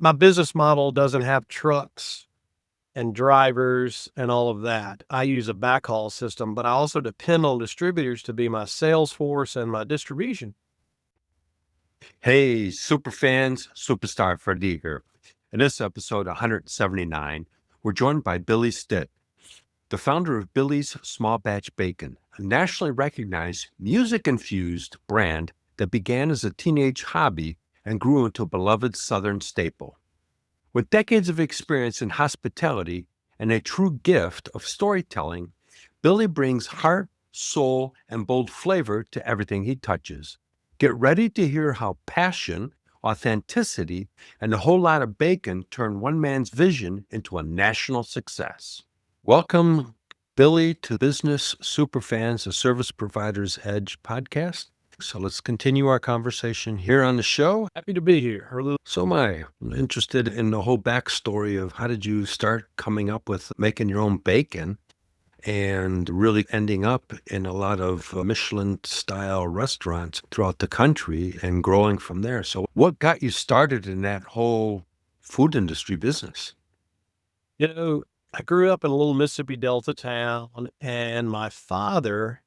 my business model doesn't have trucks and drivers and all of that. I use a backhaul system, but I also depend on distributors to be my sales force and my distribution. Hey, Superfans, Superstar Freddy here. In this episode 179, we're joined by Billy Stitt, the founder of Billy's Small Batch Bacon, a nationally recognized music-infused brand that began as a teenage hobby and grew into a beloved Southern staple. With decades of experience in hospitality and a true gift of storytelling, Billy brings heart, soul, and bold flavor to everything he touches. Get ready to hear how passion, authenticity, and a whole lot of bacon turn one man's vision into a national success. Welcome, Billy, to Business Superfans, a Service Provider's Edge podcast. So let's continue our conversation here on the show. Happy to be here. So am I. I'm interested in the whole backstory of how did you start coming up with making your own bacon and really ending up in a lot of Michelin-style restaurants throughout the country and growing from there. So what got you started in that whole food industry business? I grew up in a little Mississippi Delta town, and my father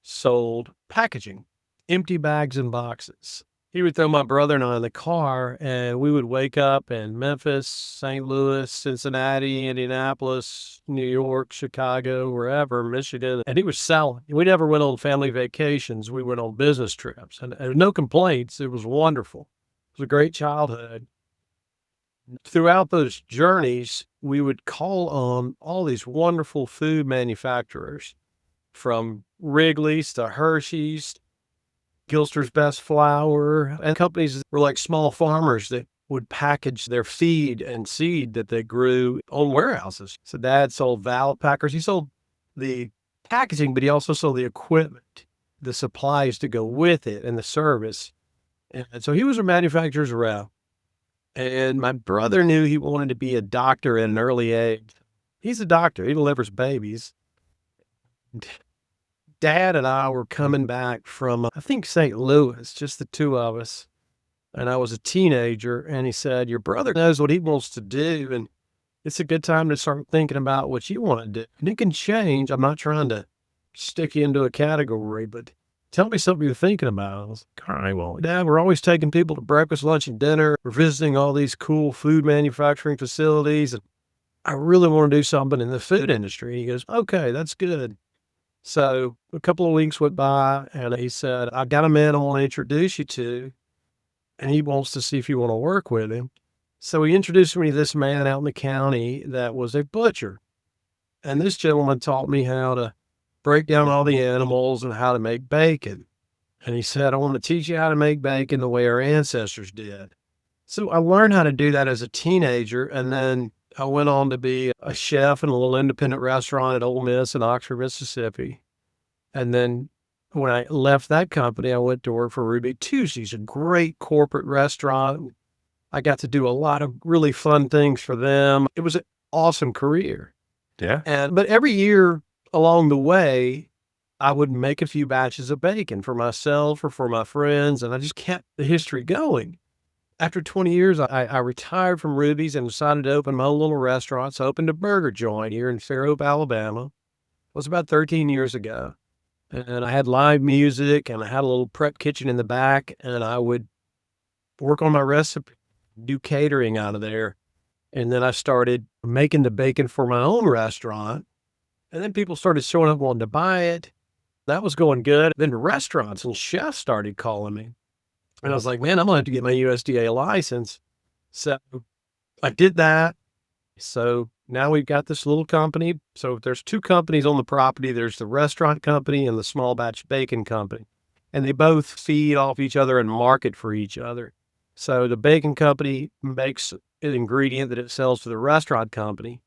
sold packaging, empty bags and boxes. He would throw my brother and I in the car, and we would wake up in Memphis, St. Louis, Cincinnati, Indianapolis, New York, Chicago, wherever, Michigan, and he was selling. We never went on family vacations. We went on business trips, and no complaints. It was wonderful. It was a great childhood. Throughout those journeys, we would call on all these wonderful food manufacturers, from Wrigley's to Hershey's, Gilster's Best Flour, and companies that were like small farmers that would package their feed and seed that they grew on warehouses. So Dad sold valve packers. He sold the packaging, but he also sold the equipment, the supplies to go with it, and the service. And so he was a manufacturer's rep. And my brother knew he wanted to be a doctor at an early age. He's a doctor. He delivers babies. Dad and I were coming back from, I think, St. Louis, just the two of us. And I was a teenager, and he said, your brother knows what he wants to do, and it's a good time to start thinking about what you want to do. And it can change. I'm not trying to stick you into a category, but tell me something you're thinking about. I was like, all right, well, Dad, we're always taking people to breakfast, lunch, and dinner. We're visiting all these cool food manufacturing facilities, and I really want to do something in the food industry. He goes, okay, that's good. So a couple of weeks went by, and he said, I got a man I want to introduce you to, and he wants to see if you want to work with him. So he introduced me to this man out in the county that was a butcher. And this gentleman taught me how to break down all the animals and how to make bacon. And he said, I want to teach you how to make bacon the way our ancestors did. So I learned how to do that as a teenager, and then I went on to be a chef in a little independent restaurant at Ole Miss in Oxford, Mississippi. And then when I left that company, I went to work for Ruby Tuesdays, a great corporate restaurant. I got to do a lot of really fun things for them. It was an awesome career. Yeah. But every year along the way, I would make a few batches of bacon for myself or for my friends, and I just kept the history going. After 20 years, I retired from Ruby's and decided to open my own little restaurant. So I opened a burger joint here in Fairhope, Alabama. It was about 13 years ago. And I had live music, and I had a little prep kitchen in the back, and I would work on my recipe, do catering out of there. And then I started making the bacon for my own restaurant. And then people started showing up wanting to buy it. That was going good. Then restaurants and chefs started calling me. And I was like, man, I'm going to have to get my USDA license. So I did that. So now we've got this little company. So there's two companies on the property. There's the restaurant company and the small batch bacon company. And they both feed off each other and market for each other. So the bacon company makes an ingredient that it sells to the restaurant company.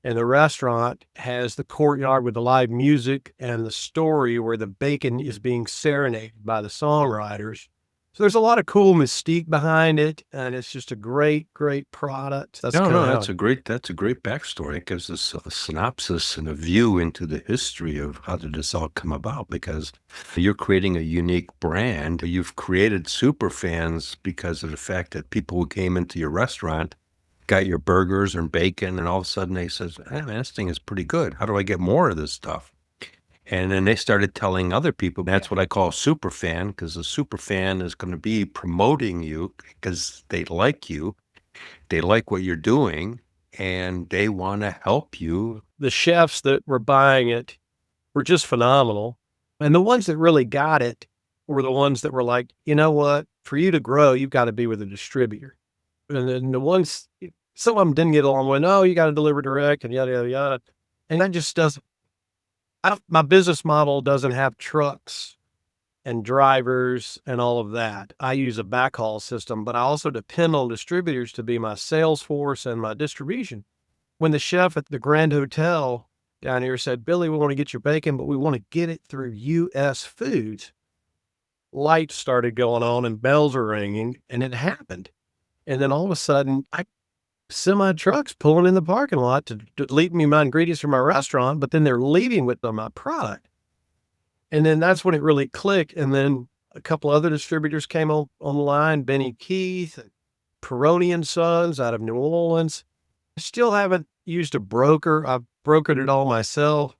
And the restaurant has the courtyard with the live music and the story where the bacon is being serenaded by the songwriters. So there's a lot of cool mystique behind it, and it's just a great, great product. That's No, kind no, of how. that's a great backstory. It gives us a synopsis and a view into the history of how did this all come about, because you're creating a unique brand. You've created super fans because of the fact that people who came into your restaurant got your burgers and bacon, and all of a sudden they says, "Hey, man, this thing is pretty good. How do I get more of this stuff?" And then they started telling other people. That's what I call a super fan, because a super fan is going to be promoting you because they like you. They like what you're doing, and they want to help you. The chefs that were buying it were just phenomenal. And the ones that really got it were the ones that were like, you know what? For you to grow, you've got to be with a distributor. And then the ones, some of them didn't get along with, oh, you got to deliver direct and yada, yada, yada. And that just doesn't, my business model doesn't have trucks and drivers and all of that. I use a backhaul system, but I also depend on distributors to be my sales force and my distribution. When the chef at the Grand Hotel down here said, Billy, we want to get your bacon, but we want to get it through US Foods, lights started going on and bells are ringing, and it happened. And then all of a sudden, I semi trucks pulling in the parking lot to leave me my ingredients for my restaurant, but then they're leaving with my product. And then that's when it really clicked. And then a couple other distributors came on the line, Benny Keith, Peroni and Sons out of New Orleans. I still haven't used a broker. I've brokered it all myself.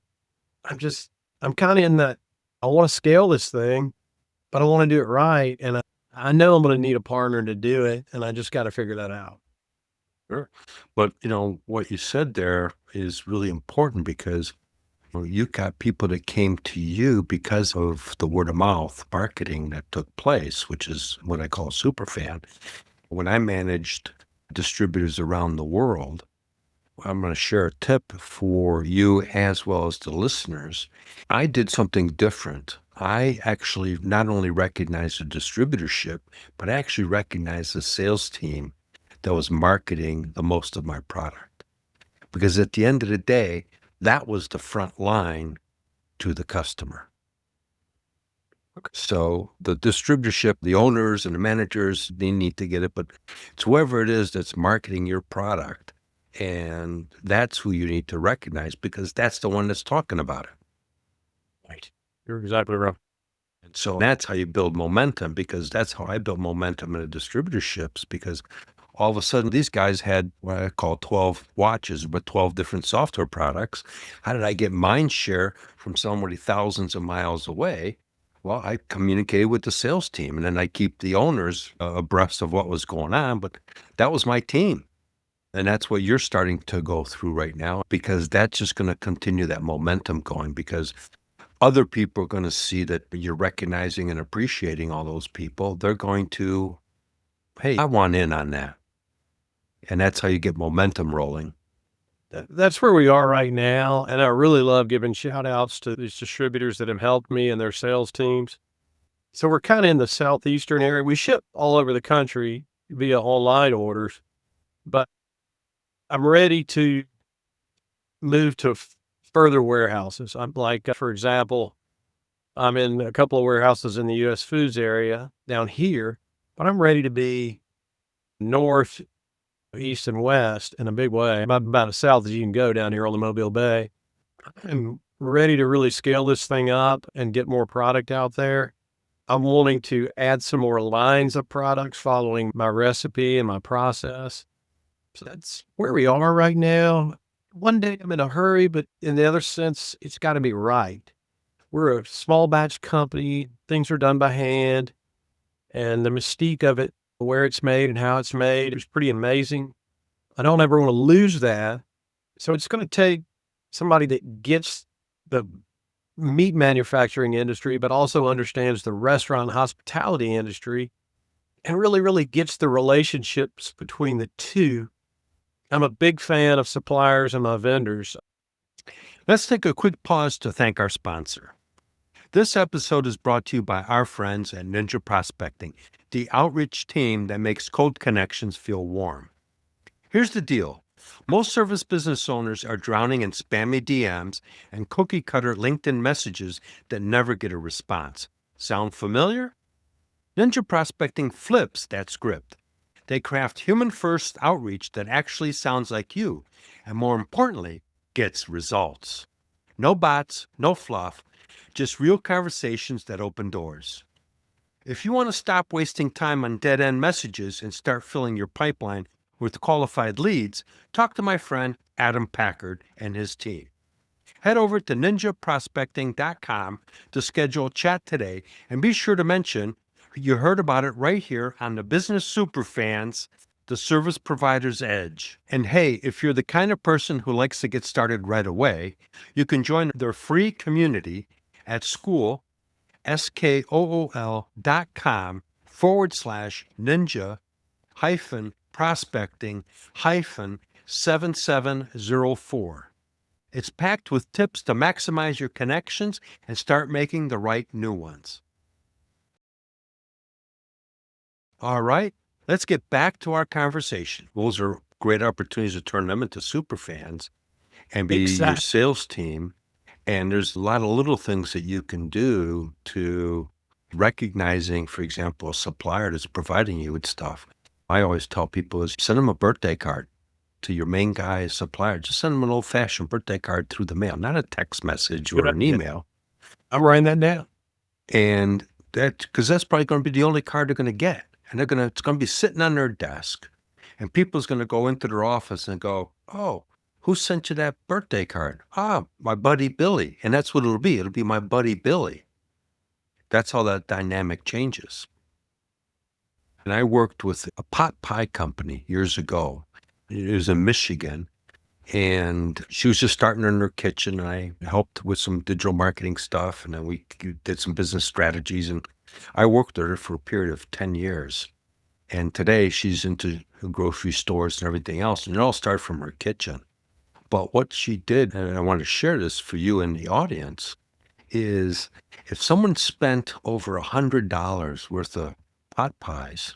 I'm kind of in that, I want to scale this thing, but I want to do it right. And I know I'm going to need a partner to do it. And I just got to figure that out. Sure. But, what you said there is really important, because you got people that came to you because of the word of mouth marketing that took place, which is what I call super fan. When I managed distributors around the world, I'm going to share a tip for you as well as the listeners. I did something different. I actually not only recognized the distributorship, but I actually recognized the sales team that was marketing the most of my product. Because at the end of the day, that was the front line to the customer. So the distributorship, the owners and the managers, they need to get it, but it's whoever it is that's marketing your product. And that's who you need to recognize, because that's the one that's talking about it. Right. You're exactly right. And so that's how you build momentum, because that's how I built momentum in the distributorships, because all of a sudden these guys had what I call 12 watches, but 12 different software products. How did I get mind share from somebody thousands of miles away? Well, I communicated with the sales team, and then I keep the owners abreast of what was going on, but that was my team. And that's what you're starting to go through right now, because that's just going to continue that momentum going, because other people are going to see that you're recognizing and appreciating all those people. They're going to, hey, I want in on that. And that's how you get momentum rolling. That's where we are right now. And I really love giving shout outs to these distributors that have helped me and their sales teams. So we're kind of in the southeastern area. We ship all over the country via online orders, but I'm ready to move to further warehouses. I'm like, for example, I'm in a couple of warehouses in the US Foods area down here, but I'm ready to be north, east, and west in a big way. I'm about as south as you can go down here on the Mobile Bay. I'm ready to really scale this thing up and get more product out there. I'm wanting to add some more lines of products following my recipe and my process. So that's where we are right now. One day I'm in a hurry, but in the other sense, it's got to be right. We're a small batch company. Things are done by hand, and the mystique of it, where it's made and how it's made, is pretty amazing. I don't ever want to lose that. So it's going to take somebody that gets the meat manufacturing industry, but also understands the restaurant and hospitality industry and really, really gets the relationships between the two. I'm a big fan of suppliers and my vendors. Let's take a quick pause to thank our sponsor. This episode is brought to you by our friends at Ninja Prospecting, the outreach team that makes cold connections feel warm. Here's the deal. Most service business owners are drowning in spammy DMs and cookie cutter LinkedIn messages that never get a response. Sound familiar? Ninja Prospecting flips that script. They craft human-first outreach that actually sounds like you, and more importantly, gets results. No bots, no fluff, just real conversations that open doors. If you want to stop wasting time on dead-end messages and start filling your pipeline with qualified leads, talk to my friend Adam Packard and his team. Head over to ninjaprospecting.com to schedule a chat today, and be sure to mention you heard about it right here on the Business Superfans, the Service Provider's Edge. And hey, if you're the kind of person who likes to get started right away, you can join their free community at school.com/ninja prospecting 7704. It's packed with tips to maximize your connections and start making the right new ones. All right, let's get back to our conversation. Those are great opportunities to turn them into super fans and be your Exactly. sales team. And there's a lot of little things that you can do to recognizing, for example, a supplier that's providing you with stuff. I always tell people is send them a birthday card to your main guy supplier. Just send them an old-fashioned birthday card through the mail, not a text message Good or an idea. email. I'm writing that down. And because that's probably going to be the only card they're going to get. And it's going to be sitting on their desk. And people's going to go into their office and go, oh, who sent you that birthday card? Ah, my buddy Billy. And that's what it'll be. It'll be my buddy Billy. That's how that dynamic changes. And I worked with a pot pie company years ago. It was in Michigan. And she was just starting in her kitchen, and I helped with some digital marketing stuff, and then we did some business strategies, and I worked with her for a period of 10 years. And today she's into grocery stores and everything else, and it all started from her kitchen. But what she did, and I want to share this for you in the audience, is if someone spent over $100 worth of pot pies,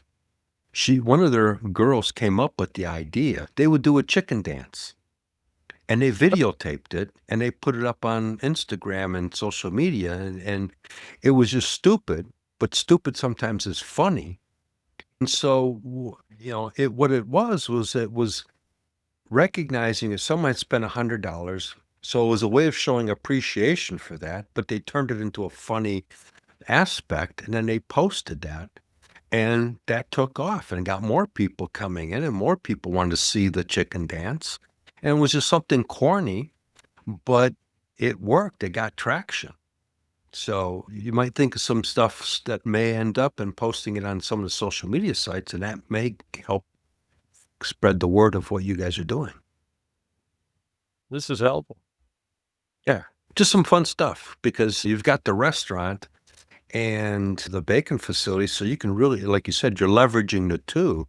one of their girls came up with the idea, they would do a chicken dance. And they videotaped it, and they put it up on Instagram and social media, and it was just stupid, but stupid sometimes is funny. And so, what it was recognizing if someone had spent $100, so it was a way of showing appreciation for that, but they turned it into a funny aspect, and then they posted that, and that took off and got more people coming in, and more people wanted to see the chicken dance. And it was just something corny, but it worked. It got traction. So you might think of some stuff that may end up in posting it on some of the social media sites, and that may help spread the word of what you guys are doing. This is helpful. Yeah, just some fun stuff because you've got the restaurant and the bacon facility, so you can really, like you said, you're leveraging the two,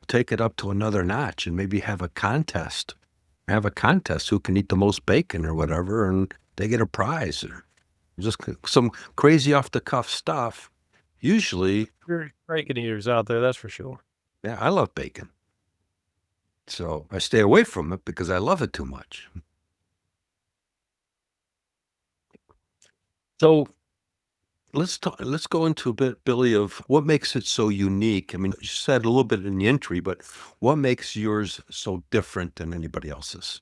take it up to another notch and maybe have a contest who can eat the most bacon or whatever, and they get a prize or just some crazy off the cuff stuff. Usually, Very bacon eaters out there, that's for sure. yeah, I love bacon. So I stay away from it because I love it too much. So Let's go into a bit, Billy, of what makes it so unique. I mean, you said a little bit in the entry, but what makes yours so different than anybody else's?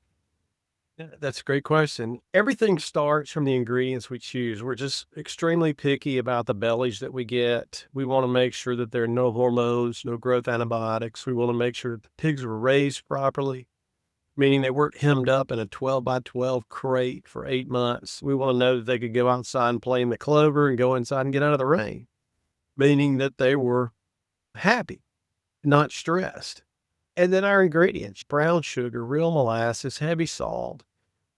yeah, that's a great question. Everything starts from the ingredients we choose. We're just extremely picky about the bellies that we get. We want to make sure that there are no hormones, no growth antibiotics. We want to make sure that the pigs were raised properly, meaning they weren't hemmed up in a 12 by 12 crate for 8 months. We want to know that they could go outside and play in the clover and go inside and get out of the rain, meaning that they were happy, not stressed. And then our ingredients, brown sugar, real molasses, heavy salt.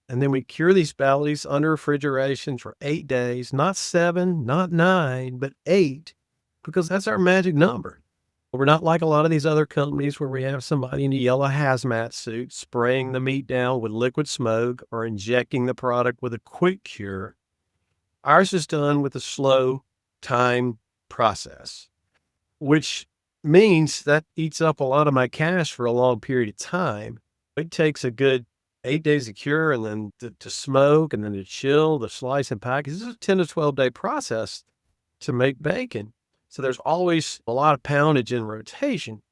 And then we cure these bellies under refrigeration for 8 days, not 7, not 9, but 8, because that's our magic number. We're not like a lot of these other companies where we have somebody in a yellow hazmat suit spraying the meat down with liquid smoke or injecting the product with a quick cure. Ours is done with a slow time process, which means that eats up a lot of my cash for a long period of time. It takes a good 8 days to cure and then to smoke and then to chill, the slice and package. This is a 10 to 12 day process to make bacon. So there's always a lot of poundage in rotation.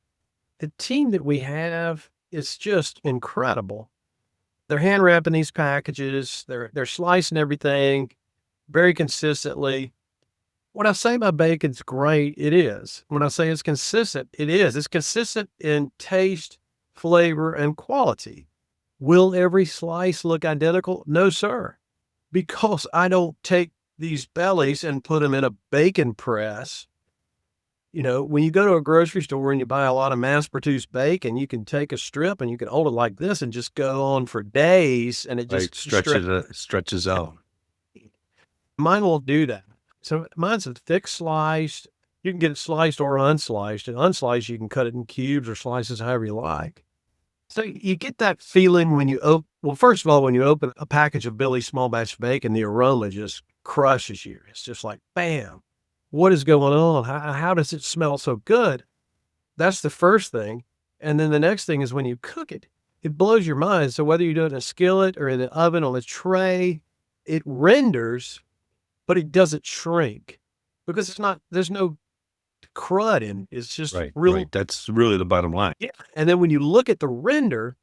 The team that we have is just incredible. They're hand wrapping these packages. They're slicing everything very consistently. When I say my bacon's great, it is. When I say it's consistent, it is. It's consistent in taste, flavor, and quality. Will every slice look identical? No, sir. Because I don't take these bellies and put them in a bacon press. You know, when you go to a grocery store and you buy a lot of mass-produced bacon, you can take a strip and you can hold it like this and just go on for days, and it Right, just stretches out. Mine won't do that. So mine's a thick sliced. You can get it sliced or unsliced. And unsliced, you can cut it in cubes or slices however you like. So you get that feeling when you open, well, first of all, when you open a package of Billy's small batch bacon, the aroma just crushes you. It's just like, bam, what is going on? How does it smell so good? That's the first thing. And then the next thing is when you cook it, it blows your mind. So whether you do it in a skillet or in the oven on a tray, it renders, but it doesn't shrink because there's no crud in it. It's just real. Right. That's really the bottom line. Yeah. And then when you look at the render,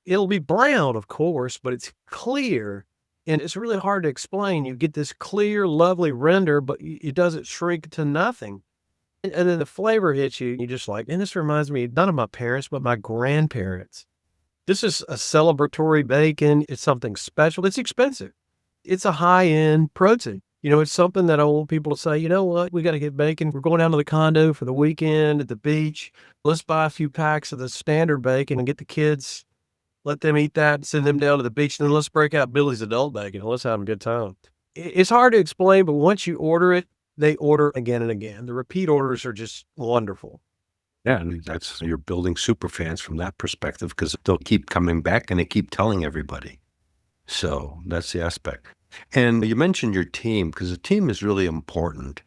it'll be brown, of course, but it's clear. And it's really hard to explain. You get this clear, lovely render, but it doesn't shrink to nothing. And then the flavor hits you. You just like, and this reminds me not of my parents, but my grandparents. This is a celebratory bacon. It's something special. It's expensive. It's a high-end protein. You know, it's something that I want people to say, you know what, we got to get bacon. We're going down to the condo for the weekend at the beach. Let's buy a few packs of the standard bacon and get the kids, let them eat that, and send them down to the beach. And then let's break out Billy's adult bacon and let's have a good time. It's hard to explain, but once you order it, they order again and again. The repeat orders are just wonderful. Yeah, and you're building super fans from that perspective because they'll keep coming back and they keep telling everybody. So that's the aspect. And you mentioned your team because the team is really important.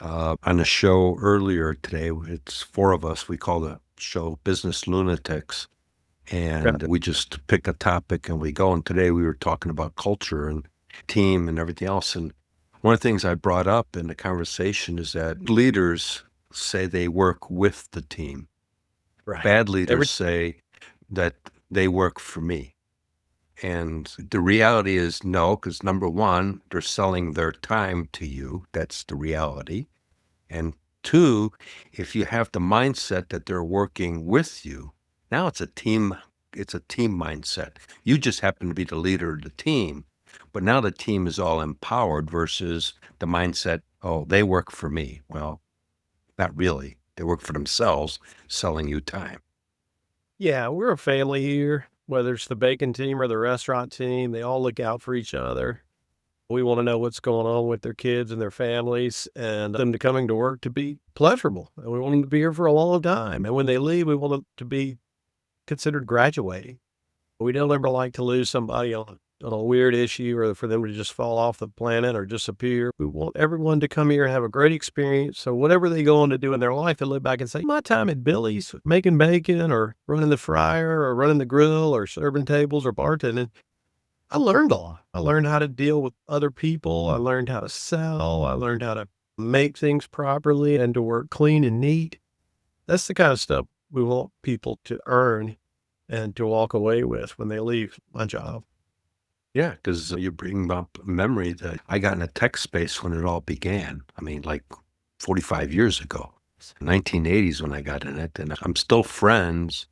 On a show earlier today, it's 4 of us. We call the show Business Lunatics. And we just pick a topic and we go. And today we were talking about culture and team and everything else. And one of the things I brought up in the conversation is that leaders say they work with the team. Right. Bad leaders say that they work for me. And the reality is no, because number one, they're selling their time to you. That's the reality. And 2, if you have the mindset that they're working with you, now it's a team mindset. You just happen to be the leader of the team, but now the team is all empowered versus the mindset, oh, they work for me. Well, not really. They work for themselves, selling you time. Yeah, we're a family here. Whether it's the bacon team or the restaurant team, they all look out for each other. We want to know what's going on with their kids and their families and them to coming to work to be pleasurable. And we want them to be here for a long time. And when they leave, we want them to be considered graduating. We don't ever like to lose somebody on a weird issue or for them to just fall off the planet or disappear. We want everyone to come here and have a great experience. So whatever they go on to do in their life, they look back and say, my time at Billy's making bacon or running the fryer or running the grill or serving tables or bartending, I learned a lot. I learned how to deal with other people. I learned how to sell. I learned how to make things properly and to work clean and neat. That's the kind of stuff we want people to earn and to walk away with when they leave my job. Yeah, because you bring up memory that I got in a tech space when it all began. I mean, like 45 years ago, 1980s when I got in it. And I'm still friends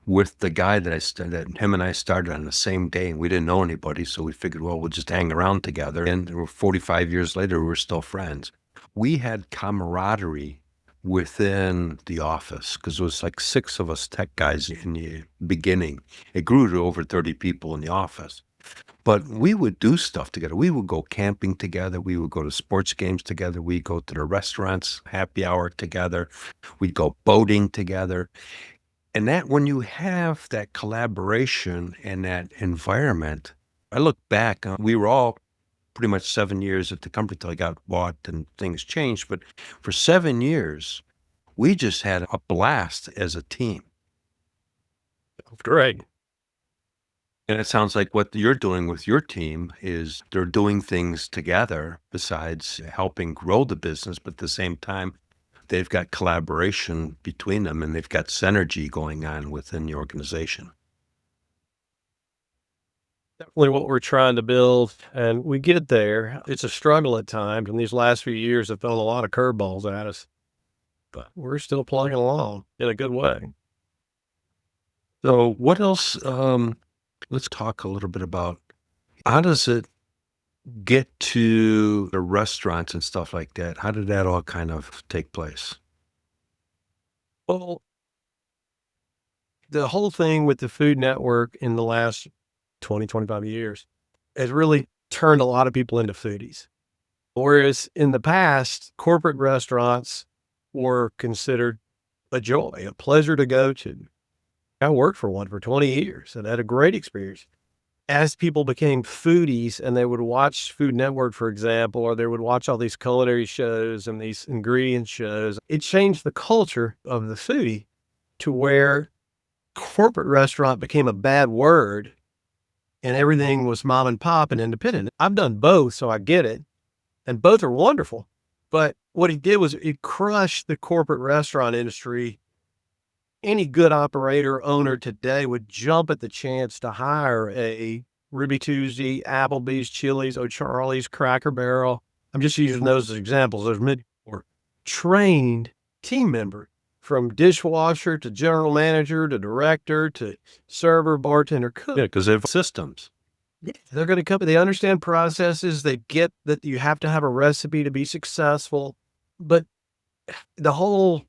with the guy that him and I started on the same day, and we didn't know anybody. So we figured, well, we'll just hang around together. And 45 years later, we're still friends. We had camaraderie within the office because it was like 6 of us tech guys in the beginning. It grew to over 30 people in the office. But we would do stuff together. We would go camping together. We would go to sports games together. We'd go to the restaurants, happy hour together. We'd go boating together. And that when you have that collaboration and that environment, I look back, we were all pretty much 7 years at the company till I got bought and things changed. But for 7 years, we just had a blast as a team. Great. And it sounds like what you're doing with your team is they're doing things together besides helping grow the business, but at the same time, they've got collaboration between them and they've got synergy going on within the organization. Definitely what we're trying to build, and we get there. It's a struggle at times, and these last few years have thrown a lot of curveballs at us, but we're still plugging along in a good way. So what else? Let's talk a little bit about how does it get to the restaurants and stuff like that? How did that all kind of take place? Well, the whole thing with the Food Network in the last 20, 25 years has really turned a lot of people into foodies. Whereas in the past, corporate restaurants were considered a joy, a pleasure to go to. I worked for one for 20 years and had a great experience. As people became foodies and they would watch Food Network, for example, or they would watch all these culinary shows and these ingredient shows, it changed the culture of the foodie to where corporate restaurant became a bad word and everything was mom and pop and independent. I've done both, so I get it. And both are wonderful. But what he did was it crushed the corporate restaurant industry. Any good operator owner today would jump at the chance to hire a Ruby Tuesday, Applebee's, Chili's, O'Charlie's, Cracker Barrel. I'm just using those as examples. There's many more trained team member, from dishwasher to general manager to director to server, bartender, cook. Yeah, because they have systems. Yeah, they're going to come. They understand processes. They get that you have to have a recipe to be successful. But the whole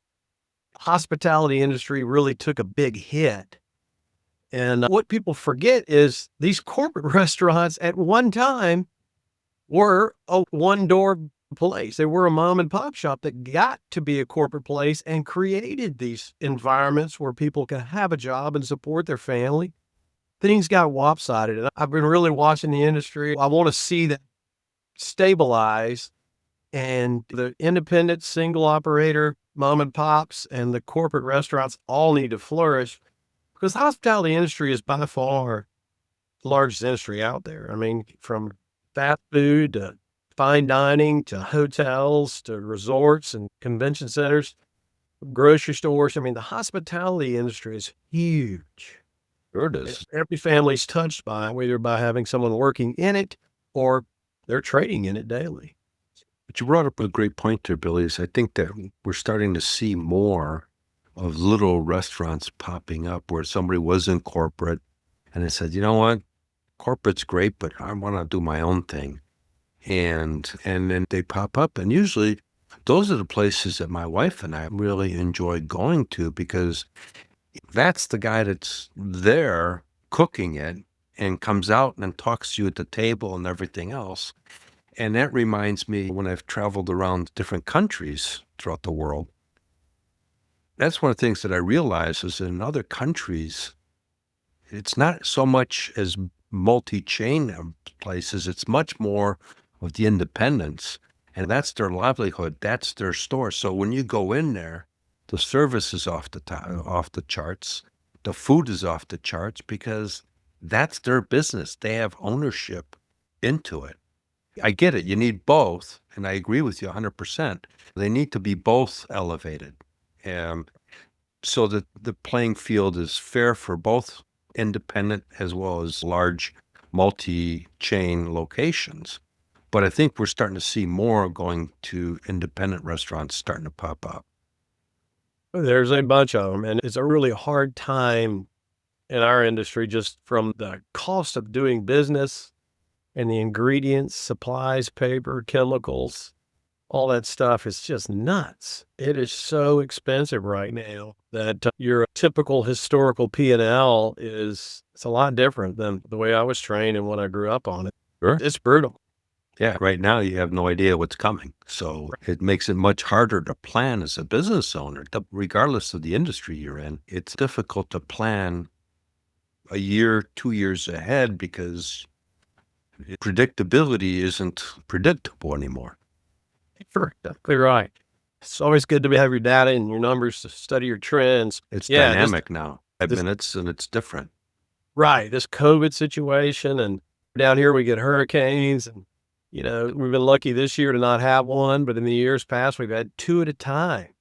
hospitality industry really took a big hit. And what people forget is these corporate restaurants at one time were a one-door place. They were a mom and pop shop that got to be a corporate place and created these environments where people can have a job and support their family. Things got lopsided, and I've been really watching the industry. I want to see that stabilize, and the independent single operator, mom and pops, and the corporate restaurants all need to flourish, because the hospitality industry is by far the largest industry out there. I mean, from fast food to fine dining to hotels to resorts and convention centers, grocery stores. I mean, the hospitality industry is huge. Sure it is. Every family's touched by it, whether by having someone working in it or they're trading in it daily. But you brought up a great point there, Billy. Is I think that we're starting to see more of little restaurants popping up where somebody was in corporate and they said, you know what, corporate's great, but I want to do my own thing. And then they pop up. And usually those are the places that my wife and I really enjoy going to, because that's the guy that's there cooking it and comes out and talks to you at the table and everything else. And that reminds me, when I've traveled around different countries throughout the world, that's one of the things that I realize is in other countries, it's not so much as multi-chain places, it's much more of the independents. And that's their livelihood, that's their store. So when you go in there, the service is off the charts. The food is off the charts because that's their business. They have ownership into it. I get it. You need both. And I agree with you 100%. They need to be both elevated. So that the playing field is fair for both independent as well as large multi-chain locations. But I think we're starting to see more going to independent restaurants starting to pop up. There's a bunch of them, and it's a really hard time in our industry just from the cost of doing business and the ingredients, supplies, paper, chemicals, all that stuff is just nuts. It is so expensive right now that your typical historical P&L it's a lot different than the way I was trained and when I grew up on it. Sure. It's brutal. Yeah, right now you have no idea what's coming. So it makes it much harder to plan as a business owner, regardless of the industry you're in. It's difficult to plan a year, 2 years ahead because predictability isn't predictable anymore. You're exactly right. It's always good to have your data and your numbers to study your trends. It's Yeah, dynamic now. 5 minutes and it's different. Right. This COVID situation, and down here we get hurricanes, and we've been lucky this year to not have one, but in the years past we've had two at a time.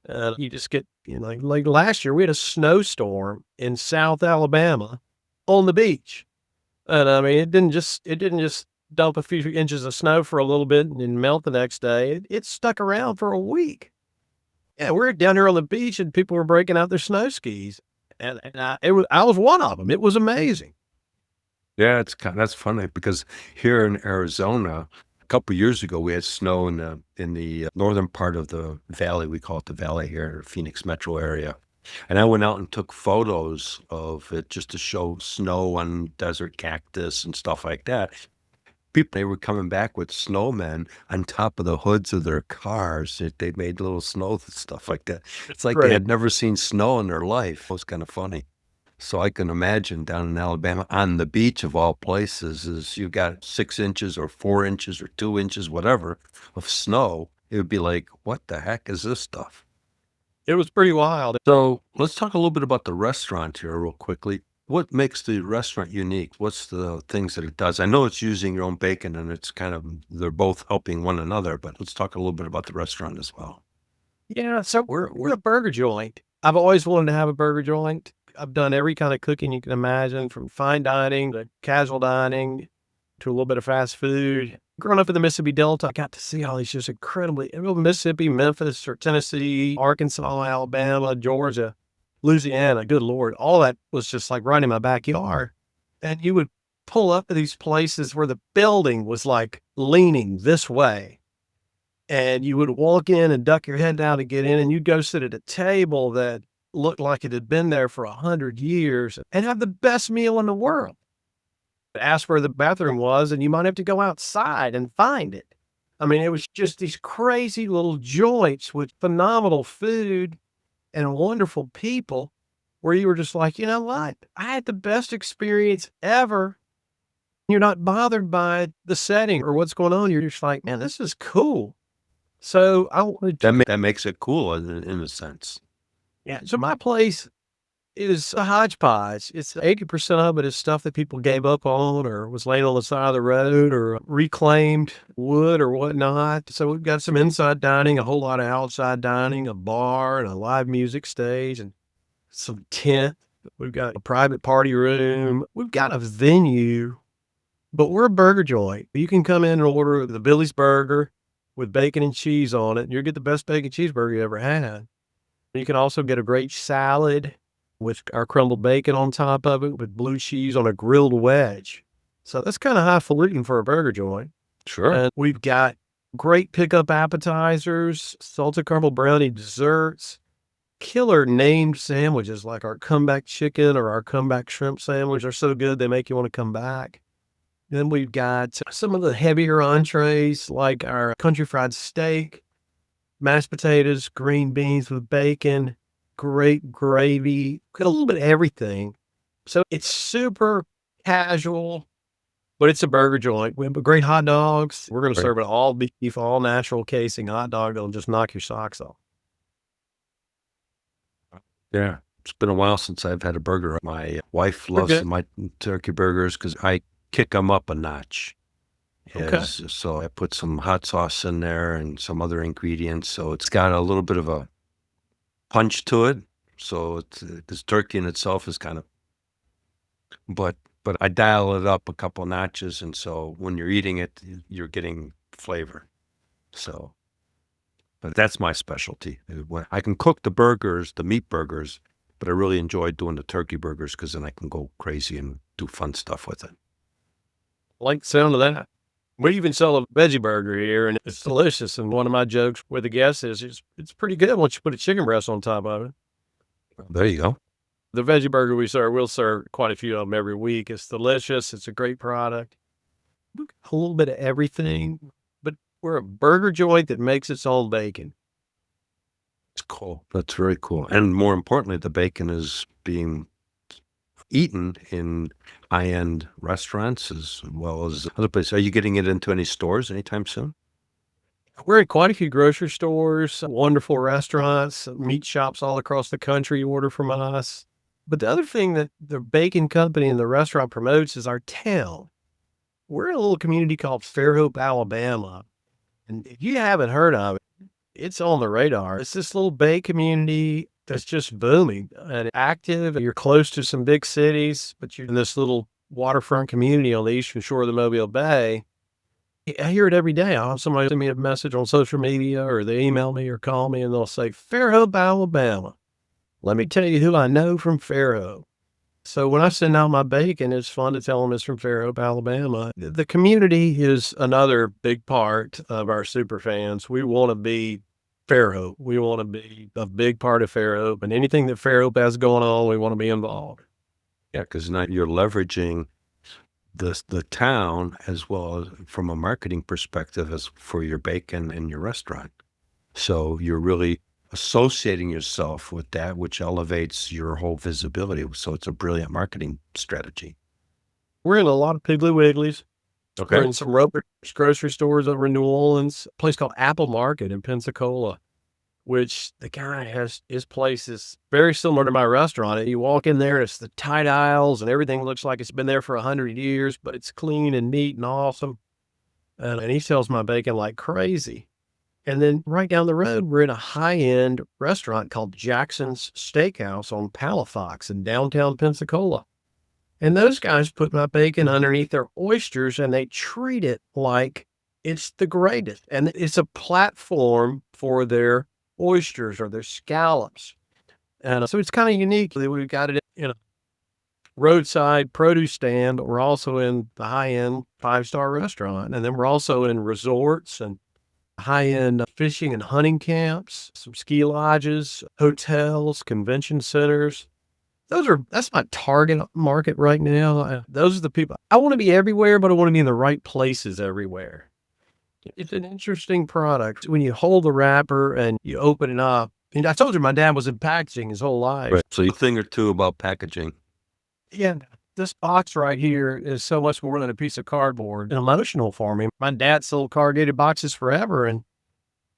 And you just get, like last year, we had a snowstorm in South Alabama on the beach. And I mean, it didn't just dump a few inches of snow for a little bit and then melt the next day. It stuck around for a week. Yeah, we're down here on the beach and people were breaking out their snow skis. I was one of them. It was amazing. Yeah, that's funny because here in Arizona, a couple years ago, we had snow in the northern part of the valley. We call it the valley here, Phoenix metro area. And I went out and took photos of it just to show snow on desert cactus and stuff like that. People, they were coming back with snowmen on top of the hoods of their cars. They made little snow stuff like that. It's like they Right. had never seen snow in their life. It was kind of funny. So I can imagine down in Alabama on the beach of all places is you got 6 inches or 4 inches or 2 inches, whatever, of snow. It would be like, what the heck is this stuff? It was pretty wild. So let's talk a little bit about the restaurant here real quickly. What makes the restaurant unique? What's the things that it does? I know it's using your own bacon and it's kind of, they're both helping one another, but let's talk a little bit about the restaurant as well. Yeah, so we're a burger joint. I've always wanted to have a burger joint. I've done every kind of cooking you can imagine, from fine dining to casual dining to a little bit of fast food. Growing up in the Mississippi Delta, I got to see all these just incredibly Mississippi, Memphis, or Tennessee, Arkansas, Alabama, Georgia, Louisiana. Good Lord, all that was just like right in my backyard. And you would pull up to these places where the building was like leaning this way. And you would walk in and duck your head down to get in, and you'd go sit at a table that looked like it had been there for 100 years and have the best meal in the world. Ask where the bathroom was, and you might have to go outside and find it. I mean, it was just these crazy little joints with phenomenal food and wonderful people where you were just like, you know what? I had the best experience ever. You're not bothered by the setting or what's going on. You're just like, man, this is cool. So I wanted to, That makes it cool in a sense. yeah. So my place is a hodgepodge. It's 80% of it is stuff that people gave up on or was laying on the side of the road or reclaimed wood or whatnot. So we've got some inside dining, a whole lot of outside dining, a bar and a live music stage and some tent. We've got a private party room. We've got a venue, but we're a burger joint. You can come in and order the Billy's burger with bacon and cheese on it, and you'll get the best bacon cheeseburger you ever had. You can also get a great salad with our crumbled bacon on top of it with blue cheese on a grilled wedge. So that's kind of highfalutin for a burger joint. Sure. And we've got great pickup appetizers, salted caramel brownie desserts, killer named sandwiches like our comeback chicken or our comeback shrimp sandwich are so good they make you want to come back. Then we've got some of the heavier entrees like our country fried steak, mashed potatoes, green beans with bacon, great gravy, got a little bit of everything. So it's super casual, but it's a burger joint. We have great hot dogs. We're going to Right. serve an all beef, all natural casing hot dog that'll just knock your socks off. Yeah. It's been a while since I've had a burger. My wife We're loves good. my turkey burgers because I kick them up a notch. Okay. So I put some hot sauce in there and some other ingredients. So it's got a little bit of a punch to it. So it's this turkey in itself is kind of, but I dial it up a couple notches, and so when you're eating it, you're getting flavor. So, but that's my specialty. I can cook the burgers, the meat burgers, but I really enjoy doing the turkey burgers because then I can go crazy and do fun stuff with it. I like the sound of that. We even sell a veggie burger here, and it's delicious. And one of my jokes with the guests is it's pretty good once you put a chicken breast on top of it. There you go. The veggie burger we'll serve quite a few of them every week. It's delicious. It's a great product. A little bit of everything, but we're a burger joint that makes its own bacon. It's cool. That's very cool. And more importantly, the bacon is being eaten in high-end restaurants as well as other places. Are you getting it into any stores anytime soon? We're in quite a few grocery stores, wonderful restaurants, meat shops all across the country order from us. But the other thing that the bacon company and the restaurant promotes is our town. We're in a little community called Fairhope, Alabama. And if you haven't heard of it, It's on the radar. It's this little Bay community that's just booming and active. You're close to some big cities, but you're in this little waterfront community on the eastern shore of the Mobile Bay. I hear it every day. I'll have somebody send me a message on social media or they email me or call me and they'll say, Fairhope, Alabama. Let me tell you who I know from Fairhope. So when I send out my bacon, it's fun to tell them it's from Fairhope, Alabama. The community is another big part of our super fans. We want to be Fairhope. We want to be a big part of Fairhope, and anything that Fairhope has going on, we want to be involved. Yeah, because now you're leveraging the town as well as from a marketing perspective as for your bacon and your restaurant. So you're really associating yourself with that, which elevates your whole visibility. So it's a brilliant marketing strategy. We're in a lot of Piggly Wigglies. We're in some Roper's grocery stores over in New Orleans, a place called Apple Market in Pensacola, which the guy has, his place is very similar to my restaurant. You walk in there, it's the tight aisles and everything looks like it's been there for 100 years, but it's clean and neat and awesome. And he sells my bacon like crazy. And then right down the road, we're in a high-end restaurant called Jackson's Steakhouse on Palafox in downtown Pensacola. And those guys put my bacon underneath their oysters and they treat it like it's the greatest. And it's a platform for their oysters or their scallops. And so it's kind of unique that we've got it in a roadside produce stand. We're also in the high-end 5-star restaurant. And then we're also in resorts and high-end fishing and hunting camps, some ski lodges, hotels, convention centers. That's my target market right now. Those are the people. I want to be everywhere, but I want to be in the right places everywhere. It's an interesting product. When you hold the wrapper and you open it up, and I told you my dad was in packaging his whole life. Right. So you thing or two about packaging. Yeah, this box right here is so much more than a piece of cardboard. It's emotional for me. My dad sold corrugated boxes forever, and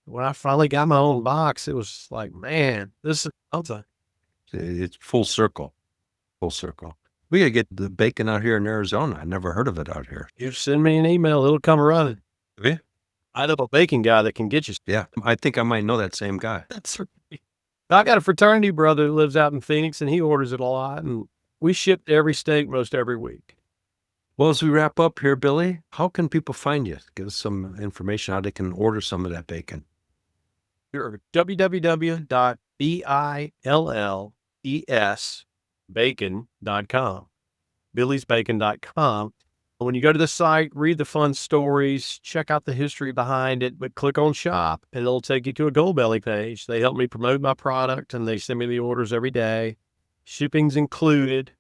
when I finally got my own box, it was like, man, this is something. It's full circle. Full circle. We got to get the bacon out here in Arizona. I never heard of it out here. You send me an email, it'll come running. Yeah. I know a bacon guy that can get you. Yeah. I think I might know that same guy. That's right. I got a fraternity brother who lives out in Phoenix, and he orders it a lot, and we ship to every state most every week. Well, as we wrap up here, Billy, how can people find you? Give us some information how they can order some of that bacon. Sure. www.billesbacon.com. billesbacon.com. When you go to the site, read the fun stories, check out the history behind it, but click on shop and it'll take you to a Goldbelly page. They help me promote my product and they send me the orders every day. Shipping's included.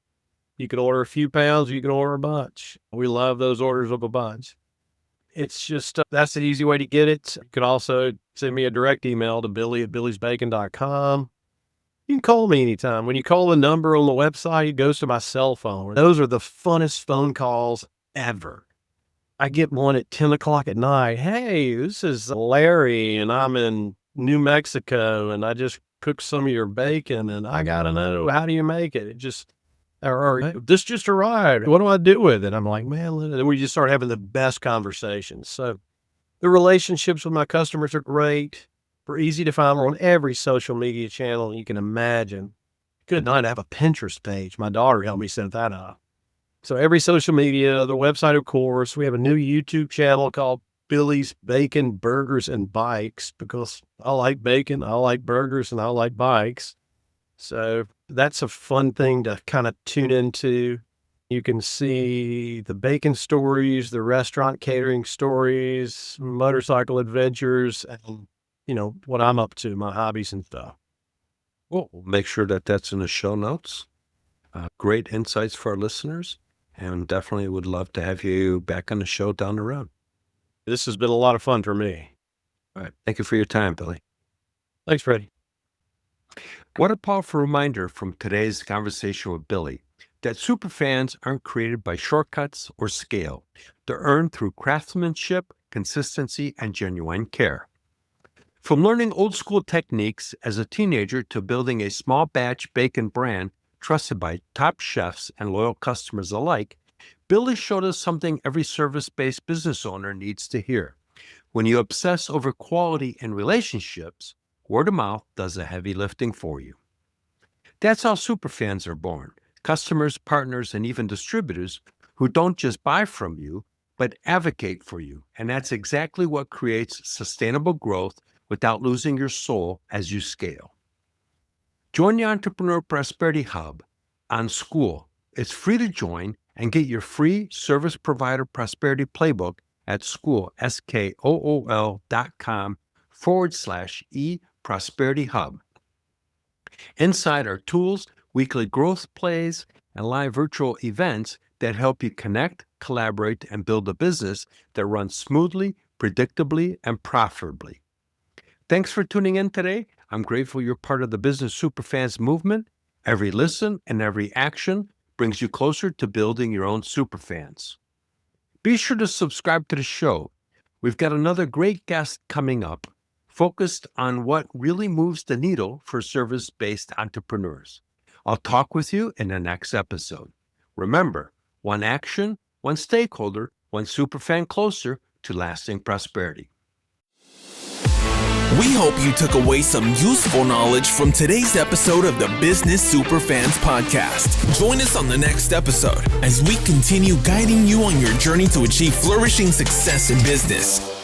You can order a few pounds, or you can order a bunch. We love those orders of a bunch. It's just, that's the easy way to get it. You can also send me a direct email to billy@billesbacon.com. You can call me anytime. When you call the number on the website, it goes to my cell phone. Those are the funnest phone calls ever. I get one at 10 o'clock at night. Hey, this is Larry, and I'm in New Mexico, and I just cooked some of your bacon, and I got to know, how do you make it? Or this just arrived. What do I do with it? I'm like, man, and we just start having the best conversations. So the relationships with my customers are great. We're easy to find. We're on every social media channel you can imagine. Good night. I have a Pinterest page. My daughter helped me set that up. So every social media, the website, of course. We have a new YouTube channel called Billy's Bacon, Burgers, and Bikes because I like bacon, I like burgers, and I like bikes. So that's a fun thing to kind of tune into. You can see the bacon stories, the restaurant catering stories, motorcycle adventures, and, you know, what I'm up to, my hobbies and stuff. Well, we'll make sure that that's in the show notes. Great insights for our listeners, and definitely would love to have you back on the show down the road. This has been a lot of fun for me. All right. Thank you for your time, Billy. Thanks, Freddy. What a powerful reminder from today's conversation with Billy that superfans aren't created by shortcuts or scale. They're earned through craftsmanship, consistency, and genuine care. From learning old school techniques as a teenager to building a small batch bacon brand trusted by top chefs and loyal customers alike, Billy showed us something every service-based business owner needs to hear. When you obsess over quality and relationships, word of mouth does the heavy lifting for you. That's how superfans are born. Customers, partners, and even distributors who don't just buy from you, but advocate for you. And that's exactly what creates sustainable growth without losing your soul as you scale. Join the Entrepreneur Prosperity Hub on School. It's free to join and get your free service provider prosperity playbook at school, school.com/e-prosperity hub. Inside are tools, weekly growth plays, and live virtual events that help you connect, collaborate, and build a business that runs smoothly, predictably, and profitably. Thanks for tuning in today. I'm grateful you're part of the Business Superfans movement. Every listen and every action brings you closer to building your own superfans. Be sure to subscribe to the show. We've got another great guest coming up, focused on what really moves the needle for service-based entrepreneurs. I'll talk with you in the next episode. Remember, one action, one stakeholder, one superfan closer to lasting prosperity. We hope you took away some useful knowledge from today's episode of the Business Superfans podcast. Join us on the next episode as we continue guiding you on your journey to achieve flourishing success in business.